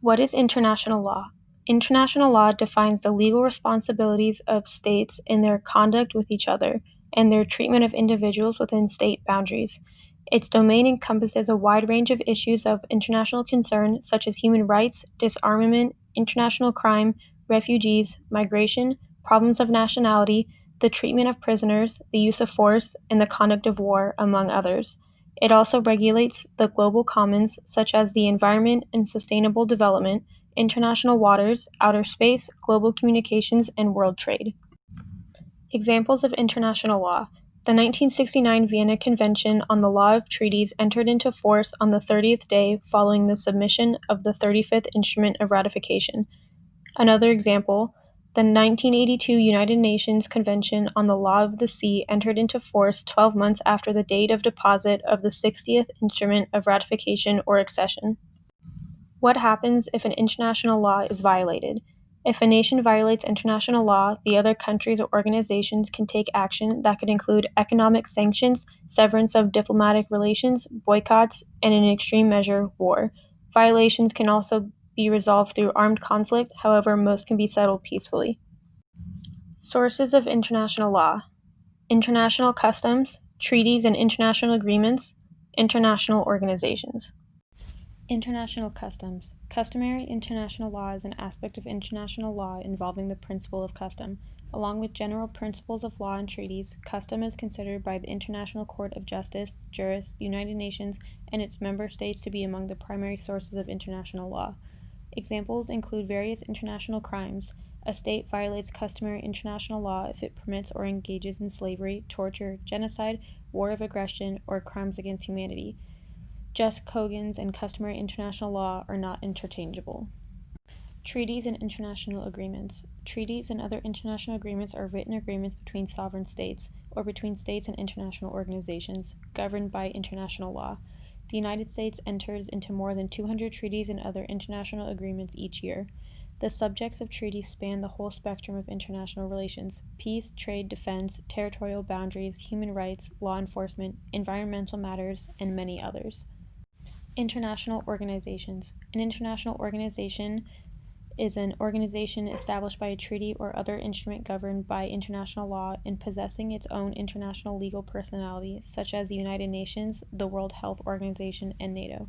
What is international law? International law defines the legal responsibilities of states in their conduct with each other and their treatment of individuals within state boundaries. Its domain encompasses a wide range of issues of international concern, such as human rights, disarmament, international crime, refugees, migration, problems of nationality, the treatment of prisoners, the use of force, and the conduct of war, among others. It also regulates the global commons, such as the environment and sustainable development, international waters, outer space, global communications, and world trade. Examples of international law. The 1969 Vienna Convention on the Law of Treaties entered into force on the 30th day following the submission of the 35th Instrument of Ratification. Another example, the 1982 United Nations Convention on the Law of the Sea entered into force 12 months after the date of deposit of the 60th Instrument of Ratification or Accession. What happens if an international law is violated? If a nation violates international law, the other countries or organizations can take action that could include economic sanctions, severance of diplomatic relations, boycotts, and in extreme measure, war. Violations can also be resolved through armed conflict, however, most can be settled peacefully. Sources of international law: international customs, treaties and international agreements, international organizations. International customs. Customary international law is an aspect of international law involving the principle of custom. Along with general principles of law and treaties, custom is considered by the International Court of Justice, jurists, the United Nations, and its member states to be among the primary sources of international law. Examples include various international crimes. A state violates customary international law if it permits or engages in slavery, torture, genocide, war of aggression, or crimes against humanity. Just cogans and customary international law are not interchangeable. Treaties and international agreements. Treaties and other international agreements are written agreements between sovereign states, or between states and international organizations, governed by international law. The United States enters into more than 200 treaties and other international agreements each year. The subjects of treaties span the whole spectrum of international relations: peace, trade, defense, territorial boundaries, human rights, law enforcement, environmental matters, and many others. International organizations. An international organization is an organization established by a treaty or other instrument governed by international law and possessing its own international legal personality, such as the United Nations, the World Health Organization, and NATO.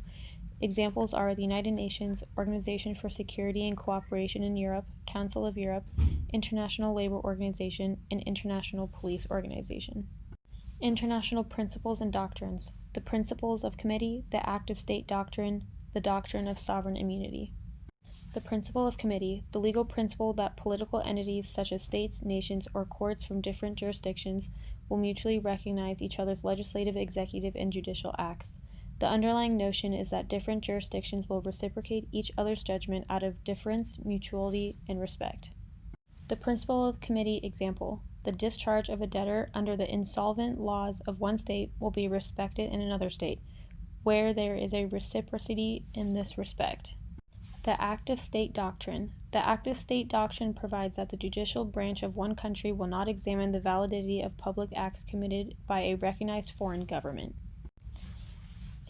Examples are the United Nations, Organization for Security and Cooperation in Europe, Council of Europe, International Labor Organization, and International Police Organization. International principles and doctrines. The principles of committee, the act of state doctrine, the doctrine of sovereign immunity. The principle of committee, the legal principle that political entities such as states, nations, or courts from different jurisdictions will mutually recognize each other's legislative, executive, and judicial acts. The underlying notion is that different jurisdictions will reciprocate each other's judgment out of difference, mutuality, and respect. The principle of committee example: the discharge of a debtor under the insolvent laws of one state will be respected in another state, where there is a reciprocity in this respect. The act of state doctrine. The act of state doctrine provides that the judicial branch of one country will not examine the validity of public acts committed by a recognized foreign government.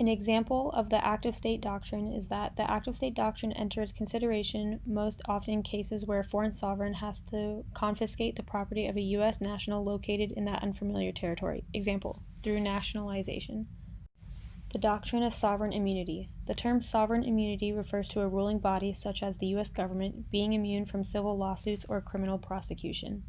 An example of the act of state doctrine is that the act of state doctrine enters consideration most often in cases where a foreign sovereign has to confiscate the property of a U.S. national located in that unfamiliar territory. Example, through nationalization. The doctrine of sovereign immunity. The term sovereign immunity refers to a ruling body such as the U.S. government being immune from civil lawsuits or criminal prosecution.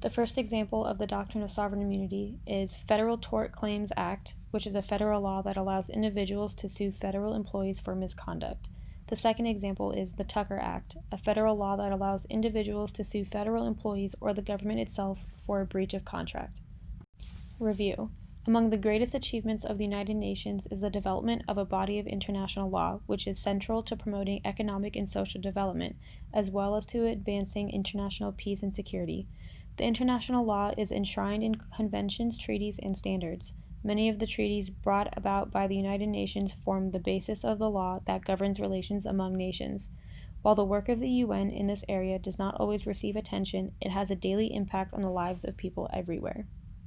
The first example of the doctrine of sovereign immunity is Federal Tort Claims Act, which is a federal law that allows individuals to sue federal employees for misconduct. The second example is the Tucker Act, a federal law that allows individuals to sue federal employees or the government itself for a breach of contract. Review. Among the greatest achievements of the United Nations is the development of a body of international law, which is central to promoting economic and social development, as well as to advancing international peace and security. The international law is enshrined in conventions, treaties, and standards. Many of the treaties brought about by the United Nations form the basis of the law that governs relations among nations. While the work of the UN in this area does not always receive attention, it has a daily impact on the lives of people everywhere.